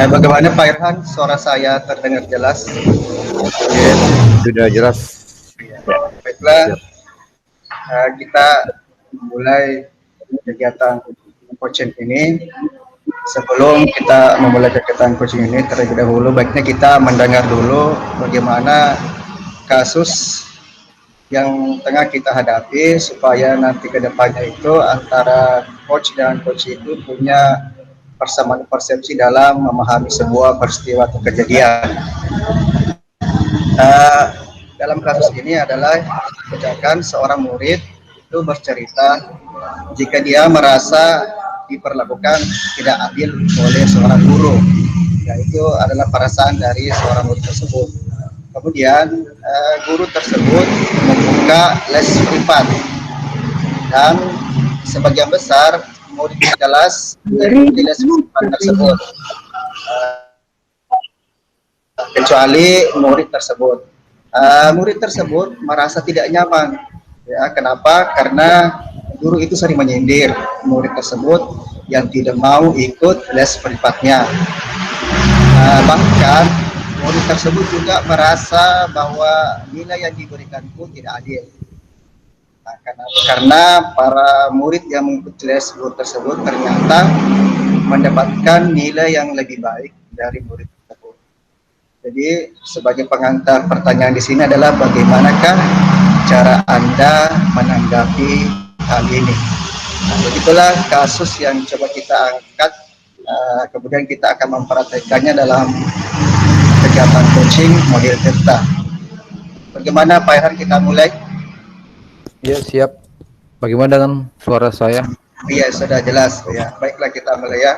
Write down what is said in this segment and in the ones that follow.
Bagaimana Pak Irhan? Suara saya terdengar jelas? Oke, sudah jelas. Ya, Baiklah, siap. kita memulai kegiatan coaching ini. Sebelum kita memulai kegiatan coaching ini, terlebih dahulu baiknya kita mendengar dulu bagaimana kasus yang tengah kita hadapi supaya nanti ke depannya itu antara coach dan coach itu punya persamaan persepsi dalam memahami sebuah peristiwa atau kejadian. Uh, Dalam kasus ini adalah misalkan seorang murid itu bercerita jika dia merasa diperlakukan tidak adil oleh seorang guru. Ya, itu adalah perasaan dari seorang murid tersebut. Kemudian guru tersebut membuka les privat dan sebagian besar murid di kelas mengikuti les privat tersebut, kecuali murid tersebut. Murid tersebut merasa tidak nyaman. Ya, kenapa? Karena guru itu sering menyindir murid tersebut yang tidak mau ikut les privatnya. Bahkan murid tersebut juga merasa bahwa nilai yang diberikan pun tidak adil. Nah, karena para murid yang mengikuti les guru tersebut ternyata mendapatkan nilai yang lebih baik dari murid tersebut. Jadi sebagai pengantar pertanyaan di sini adalah bagaimanakah cara Anda menanggapi hal ini? Nah, begitulah kasus yang coba kita angkat. Kemudian kita akan mempraktekannya dalam kegiatan coaching model Tirta. Bagaimana Pak Irhan, kita mulai? Ya, siap. Bagaimana dengan suara saya? Iya, sudah jelas. Ya, baiklah kita mulai ya.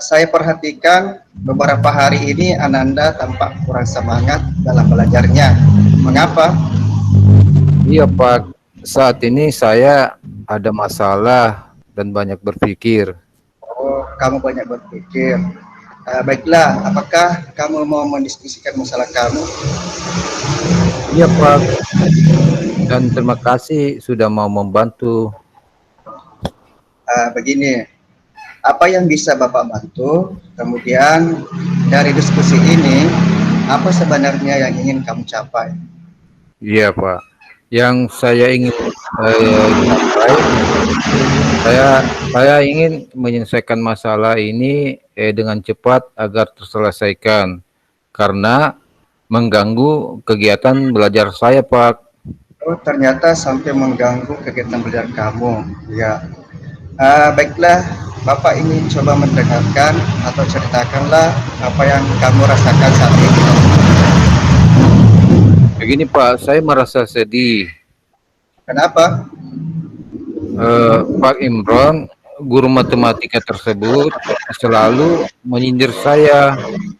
Saya perhatikan beberapa hari ini Ananda tampak kurang semangat dalam belajarnya. Mengapa? Iya, Pak. Saat ini saya ada masalah dan banyak berpikir. Oh, kamu banyak berpikir. Baiklah, apakah kamu mau mendiskusikan masalah kamu? Iya, Pak. Dan terima kasih sudah mau membantu. Begini, apa yang bisa Bapak bantu? Kemudian dari diskusi ini, apa sebenarnya yang ingin kamu capai? Iya, Pak. Yang saya ingin capai, saya ingin menyelesaikan masalah ini dengan cepat agar terselesaikan karena mengganggu kegiatan belajar saya, Pak. Oh, ternyata sampai mengganggu kegiatan belajar kamu. Ya, baiklah, Bapak ingin coba mendengarkan atau ceritakanlah apa yang kamu rasakan saat ini. Begini, Pak, saya merasa sedih. Kenapa? Pak Imron, guru matematika tersebut selalu menyindir saya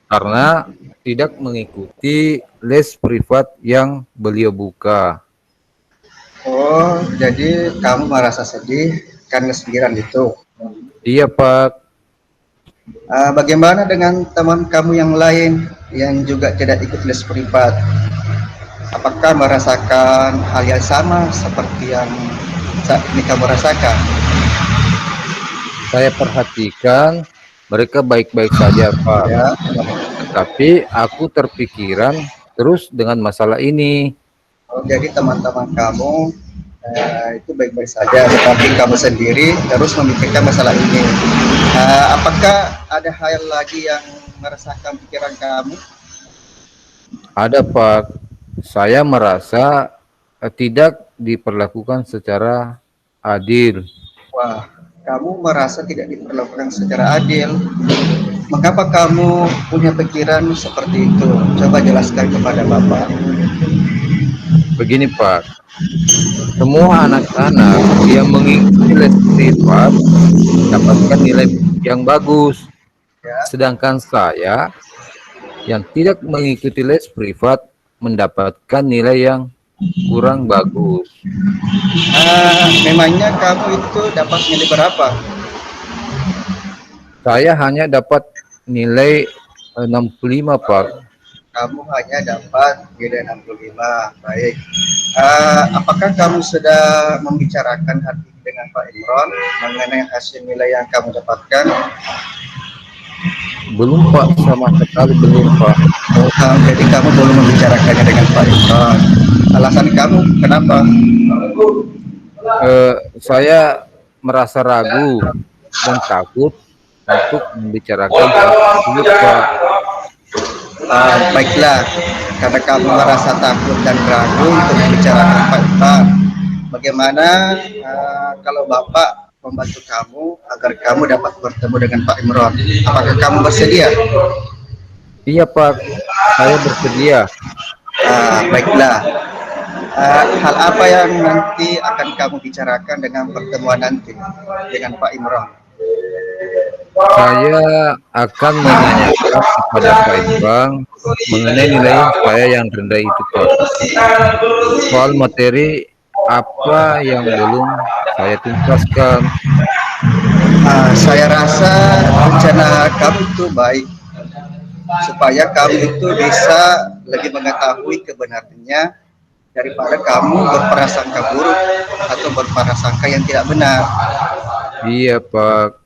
karena tidak mengikuti les privat yang beliau buka. Oh, jadi kamu merasa sedih karena sindiran itu. Iya, Pak. Bagaimana dengan teman kamu yang lain yang juga tidak ikut les privat? Apakah merasakan hal yang sama seperti yang saat ini kamu rasakan? Saya perhatikan mereka baik-baik saja, Pak. Ya. Tetapi aku terpikiran terus dengan masalah ini. Oh, jadi teman-teman kamu itu baik-baik saja, tetapi kamu sendiri terus memikirkan masalah ini. Apakah ada hal lagi yang meresahkan pikiran kamu? Ada, Pak. Saya merasa tidak diperlakukan secara adil. Wah, kamu merasa tidak diperlakukan secara adil. Mengapa kamu punya pikiran seperti itu? Coba jelaskan kepada Bapak. Begini, Pak. Semua anak-anak yang mengikuti les privat mendapatkan nilai yang bagus. Ya. Sedangkan saya yang tidak mengikuti les privat mendapatkan nilai yang kurang bagus. Memangnya kamu itu dapat nilai berapa? Saya hanya dapat nilai 65, Pak. Kamu hanya dapat nilai 65. Baik. Apakah kamu sudah membicarakan hal ini dengan Pak Imron mengenai hasil nilai yang kamu dapatkan? Belum Pak, sama sekali belum Pak. Oh, jadi kamu belum membicarakannya dengan Pak Imron. Alasan kamu kenapa? Saya merasa ragu dan takut untuk membicarakan hal tersebut Pak. Baiklah, karena kamu merasa takut dan ragu untuk membicarakan Pak Imron, bagaimana kalau Bapak membantu kamu agar kamu dapat bertemu dengan Pak Imron? Apakah kamu bersedia? Iya Pak, saya bersedia. Baiklah. Hal apa yang nanti akan kamu bicarakan dengan pertemuan nanti dengan Pak Imron? Saya akan menanyakan kepada Pak Imran mengenai nilai saya yang rendah itu Pak. Soal materi apa yang belum saya tuntaskan. Saya rasa rencana kamu itu baik, supaya kamu itu bisa lebih mengetahui kebenarannya daripada kamu berprasangka buruk atau berprasangka yang tidak benar. Iya Pak.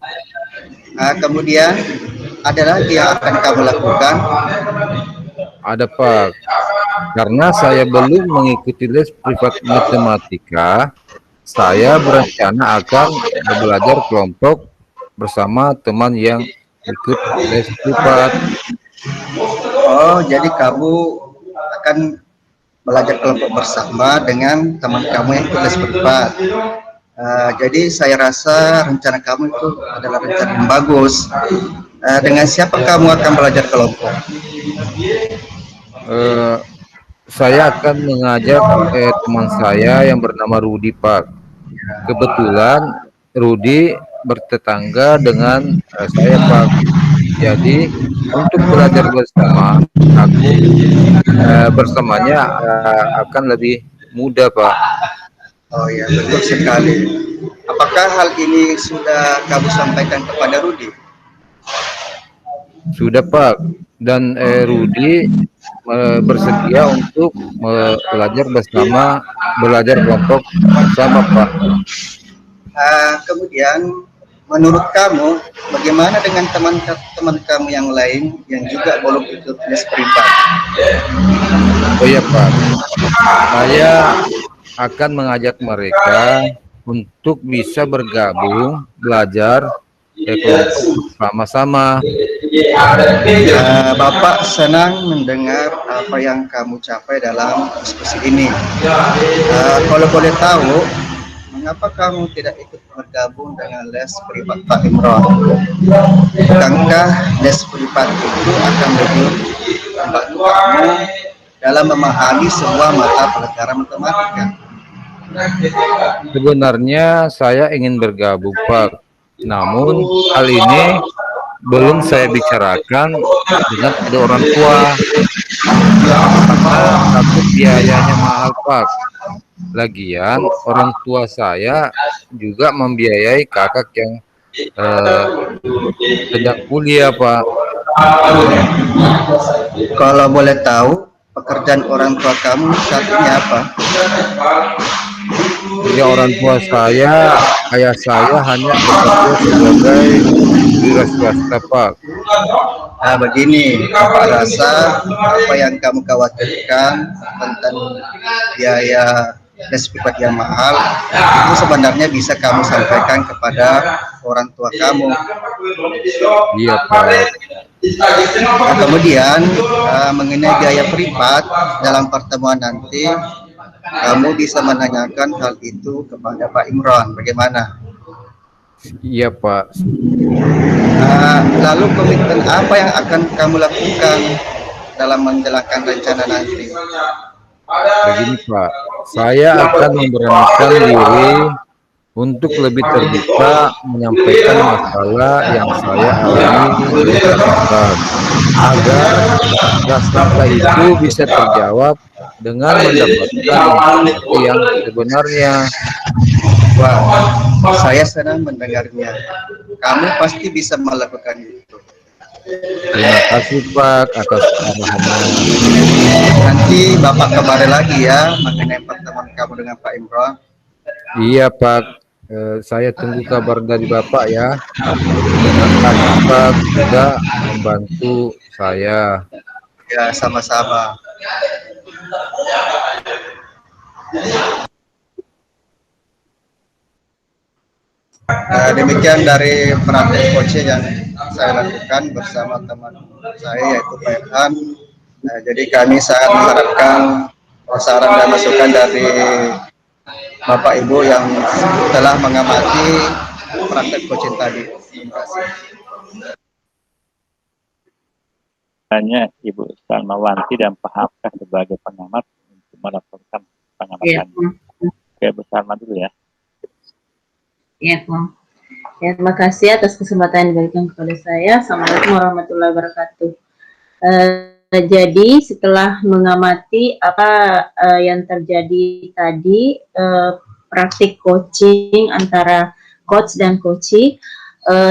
Kemudian ada lagi yang akan kamu lakukan. Ada Pak. Karena saya belum mengikuti les privat matematika, saya berencana akan belajar kelompok bersama teman yang ikut les privat. Oh, jadi kamu akan belajar kelompok bersama dengan teman kamu yang ikut les privat. Jadi saya rasa rencana kamu itu adalah rencana yang bagus. Dengan siapa kamu akan belajar kelompok? Saya akan mengajak teman saya yang bernama Rudi Pak. Kebetulan Rudi bertetangga dengan saya Pak. Jadi untuk belajar bersama, aku bersamanya akan lebih mudah Pak. Oh ya, betul sekali. Apakah hal ini sudah kamu sampaikan kepada Rudi? Sudah Pak. Dan Rudi bersedia untuk belajar kelompok bersama Pak. Kemudian menurut kamu bagaimana dengan teman-teman kamu yang lain yang juga belum ikut les privat? Oh ya Pak, saya akan mengajak mereka untuk bisa bergabung belajar kelompok sama-sama. Bapak senang mendengar apa yang kamu capai dalam diskusi ini. Kalau boleh tahu, mengapa kamu tidak ikut bergabung dengan les privat Pak Imron? Bukankah les privat itu akan lebih membantu kamu dalam memahami semua mata pelajaran matematika? Sebenarnya saya ingin bergabung Pak, namun hal ini belum saya bicarakan dengan kedua orang tua karena takut biayanya mahal Pak. Lagian orang tua saya juga membiayai kakak yang sedang kuliah Pak. Kalau boleh tahu, pekerjaan orang tua kamu saat ini apa? Ya orang tua saya, ayah saya hanya bekerja sebagai wira swasta Pak. Begini, Bapak rasa apa yang kamu khawatirkan tentang biaya les privat yang mahal itu sebenarnya bisa kamu sampaikan kepada orang tua kamu. Iya Pak. Kemudian mengenai biaya privat dalam pertemuan nanti kamu bisa menanyakan hal itu kepada Pak Imron. Bagaimana? Iya Pak. Lalu komitmen apa yang akan kamu lakukan dalam menjalankan rencana nanti? Begini Pak, saya akan memberanikan diri untuk lebih terbuka menyampaikan masalah yang saya alami di masyarakat agar masalah itu bisa terjawab dengan mendapatkan informasi yang sebenarnya. Wah, saya senang mendengarnya. Kamu pasti bisa melakukan itu. Terima kasih Pak atas arahannya. Nanti Bapak kembali lagi ya mengenai pertemuan kamu dengan Pak Imron. Iya Pak. Saya tunggu kabar dari Bapak ya. Mudah-mudahan Bapak bisa membantu saya. Ya, sama-sama. Demikian dari praktek coaching yang saya lakukan bersama teman saya yaitu Pak Ilham. Jadi kami sangat mengharapkan saran dan masukan dari Bapak Ibu yang telah mengamati praktek coaching tadi. Terima kasih. Hanya Ibu Salmawanti dan Pak Hamka sebagai pengamat untuk melaporkan pengamatan. Oke, Bu Salma dulu ya. Ya, Bang. Ya, terima kasih atas kesempatan yang diberikan kepada saya. Assalamualaikum warahmatullahi wabarakatuh. Jadi setelah mengamati apa yang terjadi tadi, praktik coaching antara coach dan coachee,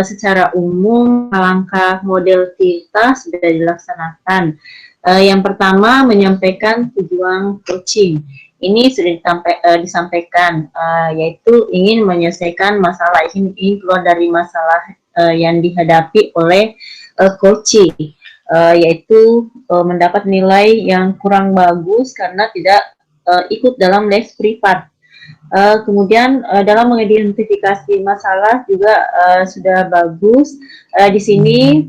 secara umum langkah model kita sudah dilaksanakan. Yang pertama menyampaikan tujuan coaching. Ini sudah disampaikan, yaitu ingin menyelesaikan masalah, ingin keluar dari masalah yang dihadapi oleh coachee, yaitu mendapat nilai yang kurang bagus karena tidak ikut dalam les privat. Kemudian dalam mengidentifikasi masalah juga sudah bagus. Di sini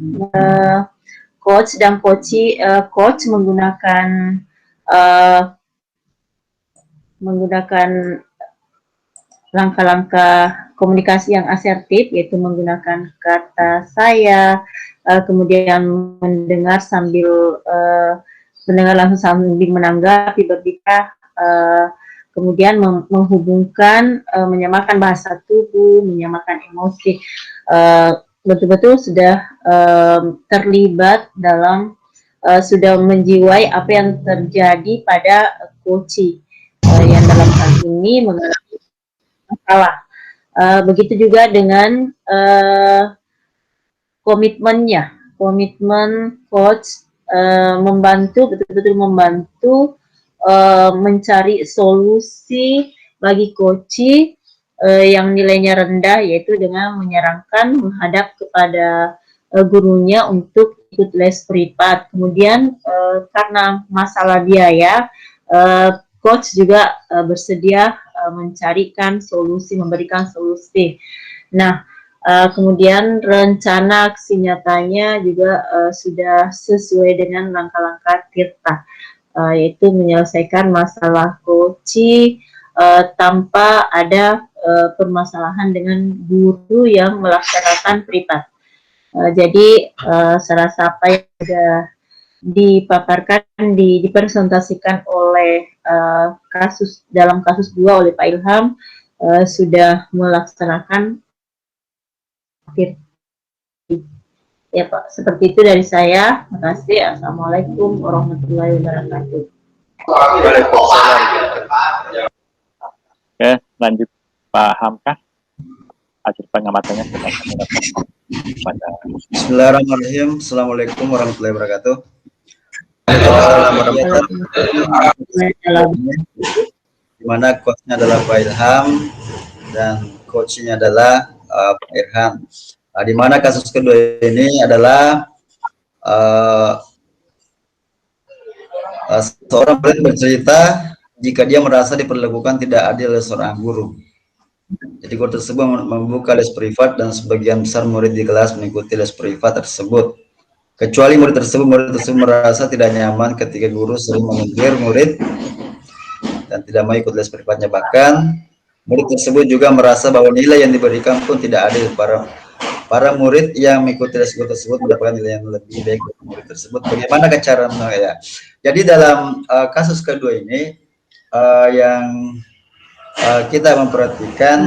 coach dan coachee, coach menggunakan langkah-langkah komunikasi yang asertif, yaitu menggunakan kata saya, kemudian mendengar sambil mendengar langsung sambil menanggapi, berbicara, kemudian menghubungkan, menyamakan bahasa tubuh, menyamakan emosi, betul-betul sudah terlibat dalam, sudah menjiwai apa yang terjadi pada coachee yang dalam hal ini mengalami masalah. Begitu juga dengan komitmen coach, membantu, betul-betul membantu mencari solusi bagi coachee yang nilainya rendah, yaitu dengan menyarankan menghadap kepada gurunya untuk ikut les privat. Kemudian karena masalah biaya, coach juga bersedia mencarikan solusi, memberikan solusi. Nah, kemudian rencana aksi nyatanya juga sudah sesuai dengan langkah-langkah Tirta, yaitu menyelesaikan masalah coachee tanpa ada permasalahan dengan guru yang melaksanakan privat. Jadi saya rasa apa yang sudah dipaparkan, dipresentasikan oleh dalam kasus 2 oleh Pak Ilham, sudah melaksanakan. Ya Pak, seperti itu dari saya. Terima kasih. Assalamualaikum warahmatullahi wabarakatuh. Waalaikumsalam. Oke, lanjut Pak Hamka. Hasil pengamatannya pada. Bismillahirrahmanirrahim. Assalamualaikum warahmatullahi wabarakatuh. Di mana coachnya adalah Pak Ilham dan coachnya adalah Pak Irham. Di mana kasus kedua ini adalah seorang murid bercerita jika dia merasa diperlakukan tidak adil oleh seorang guru. Jadi guru tersebut membuka les privat dan sebagian besar murid di kelas mengikuti les privat tersebut. Kecuali murid tersebut merasa tidak nyaman ketika guru sering menegur murid dan tidak mau ikut les privatnya. Bahkan murid tersebut juga merasa bahwa nilai yang diberikan pun tidak adil. Para murid yang mengikuti les guru tersebut mendapatkan nilai yang lebih baik dari murid tersebut. Bagaimana cara ya? Jadi dalam kasus kedua ini yang kita memperhatikan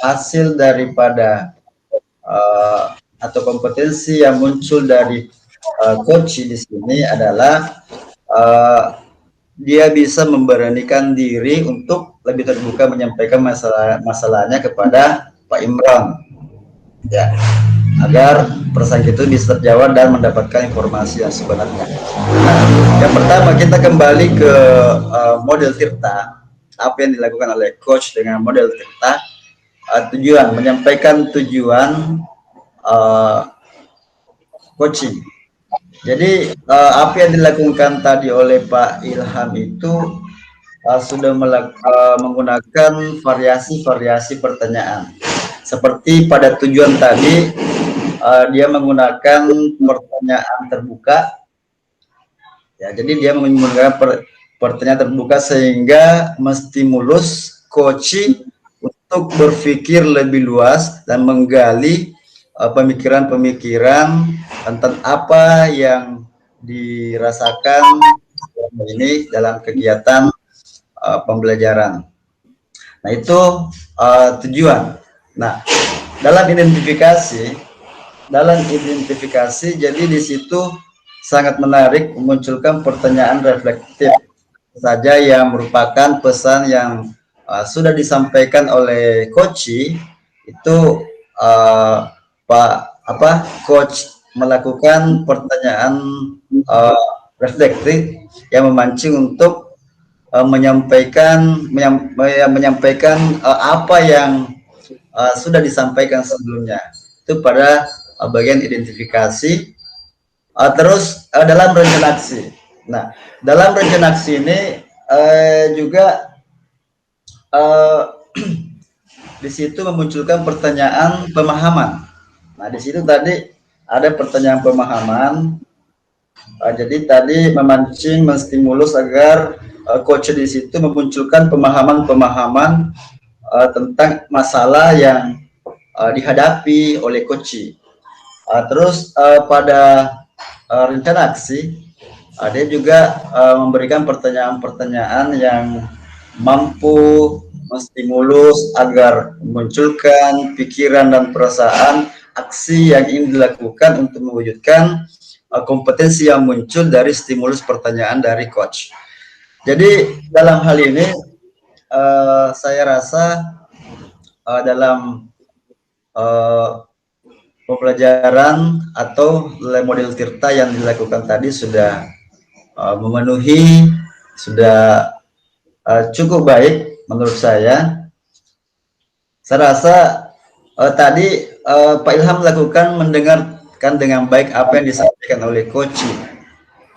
hasil daripada atau kompetensi yang muncul dari coach di sini adalah dia bisa memberanikan diri untuk lebih terbuka menyampaikan masalahnya kepada Pak Imran, ya, agar perasaan itu bisa terjawab dan mendapatkan informasi yang sebenarnya. Nah, yang pertama kita kembali ke model Tirta. apa yang dilakukan oleh coach dengan model Tirta. Tujuan, menyampaikan tujuan coaching. Jadi apa yang dilakukan tadi oleh Pak Ilham itu sudah menggunakan variasi-variasi pertanyaan. Seperti pada tujuan tadi, dia menggunakan pertanyaan terbuka. Ya, jadi dia menggunakan pertanyaan terbuka sehingga menstimulus coach untuk berpikir lebih luas dan menggali pemikiran-pemikiran tentang apa yang dirasakan ini dalam kegiatan pembelajaran. Nah, itu tujuan. Nah, dalam identifikasi, jadi di situ sangat menarik memunculkan pertanyaan reflektif saja yang merupakan pesan yang sudah disampaikan oleh coach. Itu coach melakukan pertanyaan reflektif yang memancing untuk menyampaikan apa yang sudah disampaikan sebelumnya. Itu pada bagian identifikasi. Terus dalam rencana aksi. Nah, dalam rencana aksi ini juga di situ memunculkan pertanyaan pemahaman. Nah, di situ tadi ada pertanyaan pemahaman. Jadi tadi memancing, menstimulus agar coach di situ memunculkan pemahaman-pemahaman tentang masalah yang dihadapi oleh coach. Terus pada rencana aksi, dia juga memberikan pertanyaan-pertanyaan yang mampu menstimulus agar memunculkan pikiran dan perasaan aksi yang ingin dilakukan untuk mewujudkan kompetensi yang muncul dari stimulus pertanyaan dari coach. Jadi dalam hal ini saya rasa dalam pembelajaran atau model Tirta yang dilakukan tadi sudah memenuhi, sudah cukup baik menurut saya. Saya rasa tadi Pak Ilham melakukan mendengarkan dengan baik apa yang disampaikan oleh coach.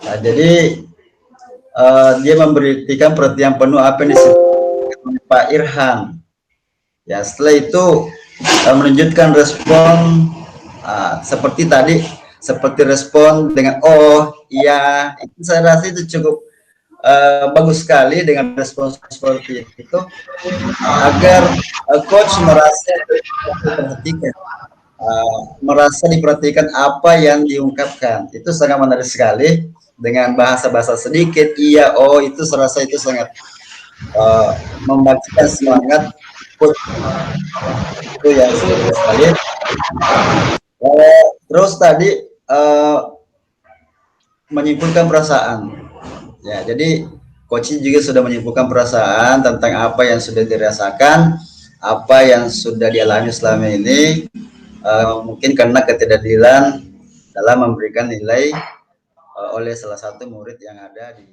Nah, jadi dia memberikan perhatian penuh apa yang disampaikan oleh Pak Irham. Ya, setelah itu menunjukkan respon seperti tadi, seperti respon dengan oh iya, itu saya rasa itu cukup bagus sekali dengan respon seperti itu agar coach merasa diperhatikan, merasa diperhatikan apa yang diungkapkan. Itu sangat menarik sekali dengan bahasa-bahasa sedikit iya oh, itu saya rasa itu sangat membangkitkan semangat coach. Itu yang sekali. Terus tadi menyimpulkan perasaan. Ya, jadi coach juga sudah menyimpulkan perasaan tentang apa yang sudah dirasakan, apa yang sudah dialami selama ini, mungkin karena ketidakadilan dalam memberikan nilai oleh salah satu murid yang ada di